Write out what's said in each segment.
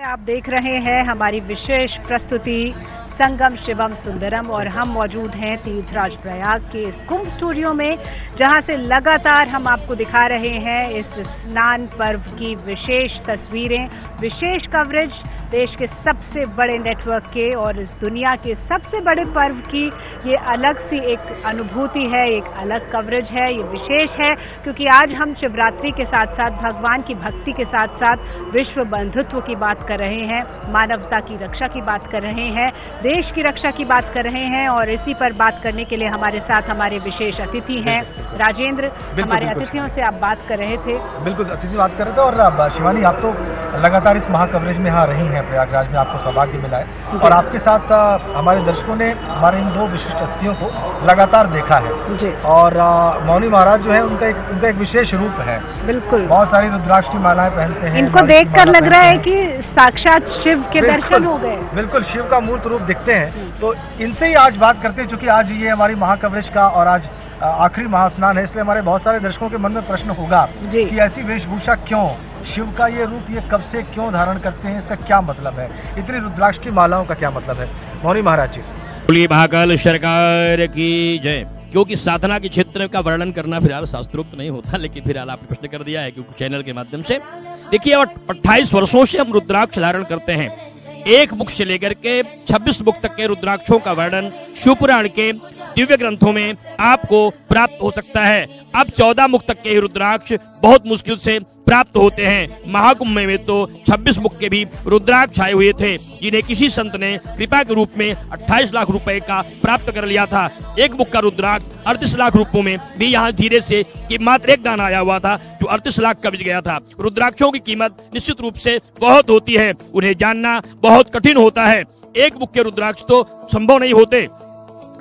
आप देख रहे हैं हमारी विशेष प्रस्तुति संगम शिवम सुंदरम और हम मौजूद हैं तीर्थराज प्रयाग के इस कुंभ स्टूडियो में, जहां से लगातार हम आपको दिखा रहे हैं इस स्नान पर्व की विशेष तस्वीरें, विशेष कवरेज देश के सबसे बड़े नेटवर्क के और इस दुनिया के सबसे बड़े पर्व की। ये अलग सी एक अनुभूति है, एक अलग कवरेज है, ये विशेष है क्योंकि आज हम शिवरात्रि के साथ साथ भगवान की भक्ति के साथ साथ विश्व बंधुत्व की बात कर रहे हैं, मानवता की रक्षा की बात कर रहे हैं, देश की रक्षा की बात कर रहे हैं। और इसी पर बात करने के लिए हमारे साथ हमारे विशेष अतिथि हैं राजेंद्र। हमारे अतिथियों से आप बात कर रहे थे। बिल्कुल, अतिथि बात कर रहे थे। और शिवानी, आप तो लगातार इस महाकवरेज में यहाँ रही हैं, प्रयागराज में आपको सौभाग्य मिला है और आपके साथ हमारे दर्शकों ने हमारे इन दो विशिष्ट हस्तियों को लगातार देखा है। और मौनी महाराज जो है उनका एक विशेष रूप है। बिल्कुल, बहुत सारी रुद्राक्ष की मालाएं पहनते हैं। इनको देखकर लग रहा है कि साक्षात शिव के दर्शन हो गए। बिल्कुल, शिव का मूर्त रूप दिखते हैं। तो इनसे ही आज बात करते हैं, क्योंकि आज ये हमारी महाकवरेज का और आज आखिरी महास्नान है, इसलिए हमारे बहुत सारे दर्शकों के मन में प्रश्न होगा कि ऐसी वेशभूषा क्यों, शिव का ये रूप ये कब से क्यों धारण करते हैं, इसका क्या मतलब है, इतनी रुद्राक्ष की मालाओं का क्या मतलब है। मौनी महाराज जी, बोलिए महाकाल सरकार की जय। क्योंकि साधना के क्षेत्र का वर्णन करना फिलहाल शास्त्रोक्त नहीं होता, लेकिन फिलहाल आपने प्रश्न कर दिया है क्योंकि चैनल के माध्यम से। देखिए, 28 वर्षों से हम रुद्राक्ष धारण करते हैं। एक मुख से लेकर के 26 मुख तक के रुद्राक्षों का वर्णन शिवपुराण के दिव्य ग्रंथों में आपको प्राप्त हो सकता है। अब 14 मुख तक के रुद्राक्ष बहुत मुश्किल से प्राप्त होते हैं। महाकुंभ में तो 26 मुख के भी रुद्राक्ष आए हुए थे, जिन्हें किसी संत ने कृपा के रूप में 28 लाख रुपए का प्राप्त कर लिया था। एक मुख का रुद्राक्ष 38 लाख रुपयों में भी यहाँ धीरे से कि मात्र एक दाना आया हुआ था जो 38 लाख का बिक गया था। रुद्राक्षों की कीमत निश्चित रूप से बहुत होती है, उन्हें जानना बहुत कठिन होता है। एक मुख के रुद्राक्ष तो संभव नहीं होते,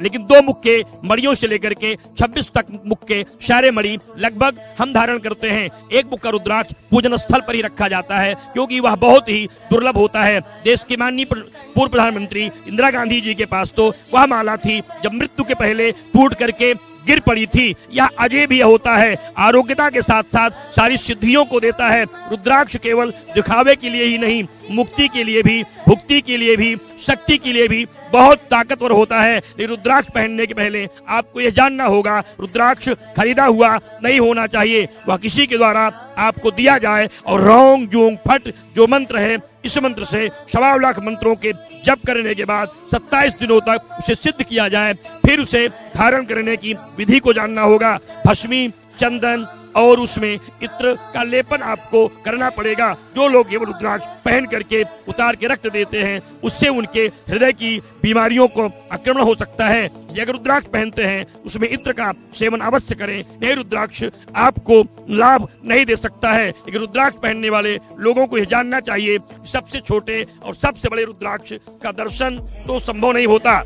लेकिन 2 मुख के मणियों से लेकर के 26 तक मुख के सारे मणि लगभग हम धारण करते हैं। एक मुख का रुद्राक्ष पूजन स्थल पर ही रखा जाता है, क्योंकि वह बहुत ही दुर्लभ होता है। देश की माननीय पूर्व प्रधानमंत्री इंदिरा गांधी जी के पास तो वह माला थी जब मृत्यु के पहले टूट करके गिर पड़ी थी। यह अजय भी होता है, आरोग्यता के साथ साथ सारी सिद्धियों को देता है। रुद्राक्ष केवल दिखावे के लिए ही नहीं, मुक्ति के लिए भी, भुक्ति के लिए भी, शक्ति के लिए भी बहुत ताकतवर होता है। लेकिन रुद्राक्ष पहनने के पहले आपको यह जानना होगा, रुद्राक्ष खरीदा हुआ नहीं होना चाहिए, वह किसी के द्वारा आपको दिया जाए और रोंग जूंग फट जो मंत्र है, इस मंत्र से 1.25 लाख मंत्रों के जप करने के बाद 27 दिनों तक उसे सिद्ध किया जाए, फिर उसे धारण करने की विधि को जानना होगा। भस्मी, चंदन और उसमें इत्र का लेपन आपको करना पड़ेगा। जो लोग ये रुद्राक्ष पहन करके उतार के रक्त देते हैं, उससे उनके हृदय की बीमारियों को आक्रमण हो सकता है। ये अगर रुद्राक्ष पहनते हैं उसमें इत्र का सेवन अवश्य करें, नहीं रुद्राक्ष आपको लाभ नहीं दे सकता है। लेकिन रुद्राक्ष पहनने वाले लोगों को यह जानना चाहिए, सबसे छोटे और सबसे बड़े रुद्राक्ष का दर्शन तो संभव नहीं होता,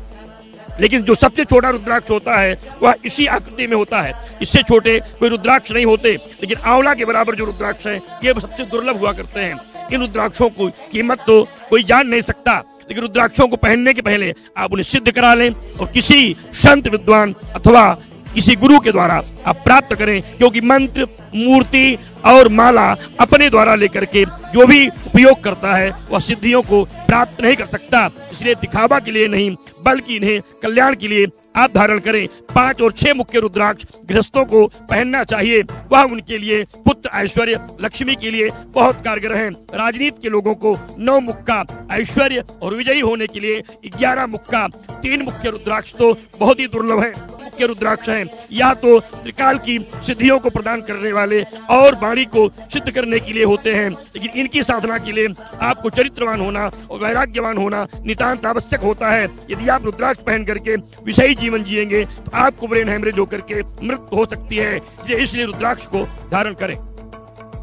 लेकिन जो सबसे छोटा रुद्राक्ष होता है वह इसी आकृति में होता है। इससे छोटे कोई रुद्राक्ष नहीं होते, लेकिन आंवला के बराबर जो रुद्राक्ष हैं ये सबसे दुर्लभ हुआ करते हैं। इन रुद्राक्षों की कीमत तो कोई जान नहीं सकता, लेकिन रुद्राक्षों को पहनने के पहले आप उन्हें सिद्ध करा लें और किसी संत विद्वान अथवा किसी गुरु के द्वारा आप प्राप्त करें, क्योंकि मंत्र, मूर्ति और माला अपने द्वारा लेकर के जो भी उपयोग करता है वह सिद्धियों को प्राप्त नहीं कर सकता। इसलिए दिखावा के लिए नहीं, बल्कि इन्हें कल्याण के लिए आप धारण करें। 5 और 6 मुख्य रुद्राक्ष गृहस्थों को पहनना चाहिए, वह उनके लिए पुत्र, ऐश्वर्य, लक्ष्मी के लिए बहुत कारगर है। राजनीति के लोगों को 9 मुख का ऐश्वर्य और विजयी होने के लिए 11 मुख का 3 मुख्य रुद्राक्ष तो बहुत ही दुर्लभ है। मुख्य रुद्राक्ष हैं या तो त्रिकाल की सिद्धियों को प्रदान करने वाले और वाणी को सिद्ध करने के लिए होते हैं, लेकिन इनकी साधना के लिए आपको चरित्रवान होना और वैराग्यवान होना नितांत आवश्यक होता है। यदि आप रुद्राक्ष पहन करके विषयी जीवन जिएंगे तो आपको ब्रेन हेमरेज होकर के मृत्यु हो सकती है। इसलिए रुद्राक्ष को धारण करें।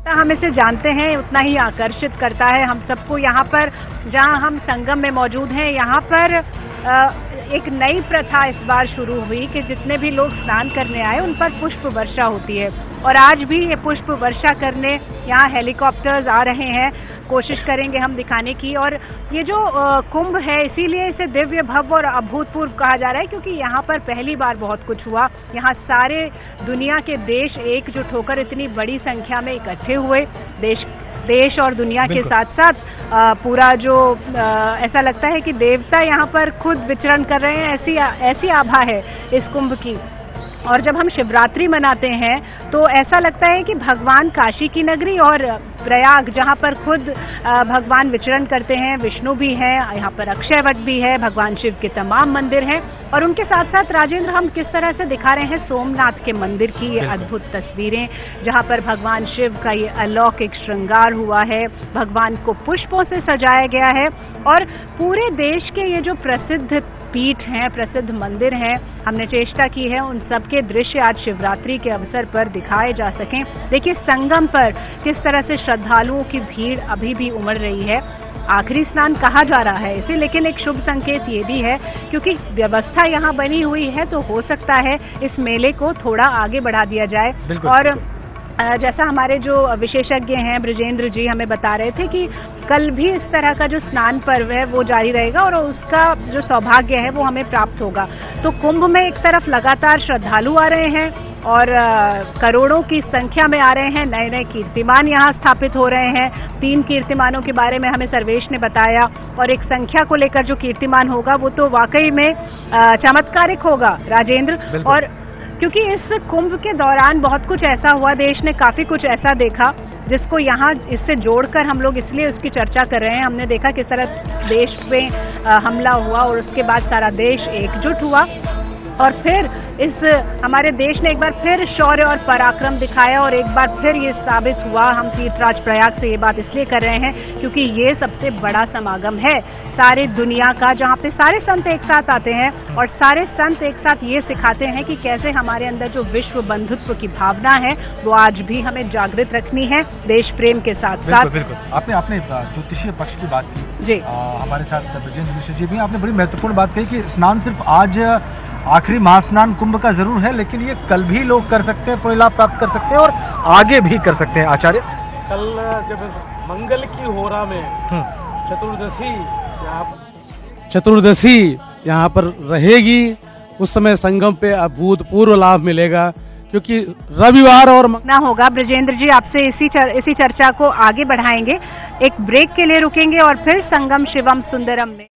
हम इसे जानते हैं उतना ही आकर्षित करता है हम सबको। यहाँ पर जहाँ हम संगम में मौजूद हैं, यहाँ पर एक नई प्रथा इस बार शुरू हुई कि जितने भी लोग स्नान करने आए उन पर पुष्प वर्षा होती है। और आज भी ये पुष्प वर्षा करने यहाँ हेलीकॉप्टर्स आ रहे हैं। कोशिश करेंगे हम दिखाने की। और ये जो कुंभ है, इसीलिए इसे दिव्य, भव्य और अभूतपूर्व कहा जा रहा है, क्योंकि यहाँ पर पहली बार बहुत कुछ हुआ। यहाँ सारे दुनिया के देश एकजुट होकर इतनी बड़ी संख्या में इकट्ठे हुए, देश और दुनिया के साथ साथ पूरा जो ऐसा लगता है कि देवता यहाँ पर खुद विचरण कर रहे हैं, ऐसी आभा है इस कुंभ की। और जब हम शिवरात्रि मनाते हैं तो ऐसा लगता है कि भगवान काशी की नगरी और प्रयाग, जहाँ पर खुद भगवान विचरण करते हैं, विष्णु भी हैं, यहाँ पर अक्षयवट भी है, भगवान शिव के तमाम मंदिर हैं। और उनके साथ साथ राजेंद्र, हम किस तरह से दिखा रहे हैं सोमनाथ के मंदिर की ये अद्भुत तस्वीरें, जहाँ पर भगवान शिव का ये अलौकिक श्रृंगार हुआ है, भगवान को पुष्पों से सजाया गया है। और पूरे देश के ये जो प्रसिद्ध पीठ हैं, प्रसिद्ध मंदिर हैं, हमने चेष्टा की है उन सबके दृश्य आज शिवरात्रि के अवसर पर दिखाए जा सकें। देखिए संगम पर किस तरह से श्रद्धालुओं की भीड़ अभी भी उमड़ रही है। आखिरी स्नान कहा जा रहा है इसे, लेकिन एक शुभ संकेत ये भी है, क्योंकि व्यवस्था यहाँ बनी हुई है तो हो सकता है इस मेले को थोड़ा आगे बढ़ा दिया जाए। और जैसा हमारे जो विशेषज्ञ हैं ब्रजेंद्र जी हमें बता रहे थे कि कल भी इस तरह का जो स्नान पर्व है वो जारी रहेगा और उसका जो सौभाग्य है वो हमें प्राप्त होगा। तो कुंभ में एक तरफ लगातार श्रद्धालु आ रहे हैं और करोड़ों की संख्या में आ रहे हैं, नए नए कीर्तिमान यहाँ स्थापित हो रहे हैं। 3 कीर्तिमानों के बारे में हमें सर्वेश ने बताया, और एक संख्या को लेकर जो कीर्तिमान होगा वो तो वाकई में चमत्कारिक होगा राजेंद्र। और क्योंकि इस कुंभ के दौरान बहुत कुछ ऐसा हुआ, देश ने काफी कुछ ऐसा देखा जिसको यहाँ इससे जोड़कर हम लोग इसलिए उसकी चर्चा कर रहे हैं। हमने देखा किस तरह देश पे हमला हुआ और उसके बाद सारा देश एकजुट हुआ, और फिर इस हमारे देश ने एक बार फिर शौर्य और पराक्रम दिखाया, और एक बार फिर ये साबित हुआ। हम तीर्थराज प्रयाग से ये बात इसलिए कर रहे हैं क्योंकि ये सबसे बड़ा समागम है सारी दुनिया का, जहाँ पे सारे संत एक साथ आते हैं और सारे संत एक साथ ये सिखाते हैं कि कैसे हमारे अंदर जो विश्व बंधुत्व की भावना है वो आज भी हमें जागृत रखनी है देश प्रेम के साथ साथ। बिल्कुल। आपने ज्योतिषीय पक्ष की बात की जी, हमारे साथ ब्रजेंद्र मिश्र जी भी, आपने बड़ी महत्वपूर्ण बात कही कि स्नान सिर्फ आज आखिरी महास्नान कुंभ का जरूर है, लेकिन ये कल भी लोग कर सकते हैं, पूर्ण लाभ प्राप्त कर सकते हैं और आगे भी कर सकते हैं। आचार्य, कल जब मंगल की होरा में चतुर्दशी यहाँ पर रहेगी, उस समय संगम पे अभूतपूर्व लाभ मिलेगा, क्योंकि रविवार और ना होगा। ब्रजेंद्र जी आपसे इसी चर्चा को आगे बढ़ाएंगे, एक ब्रेक के लिए रुकेंगे और फिर संगम शिवम सुंदरम में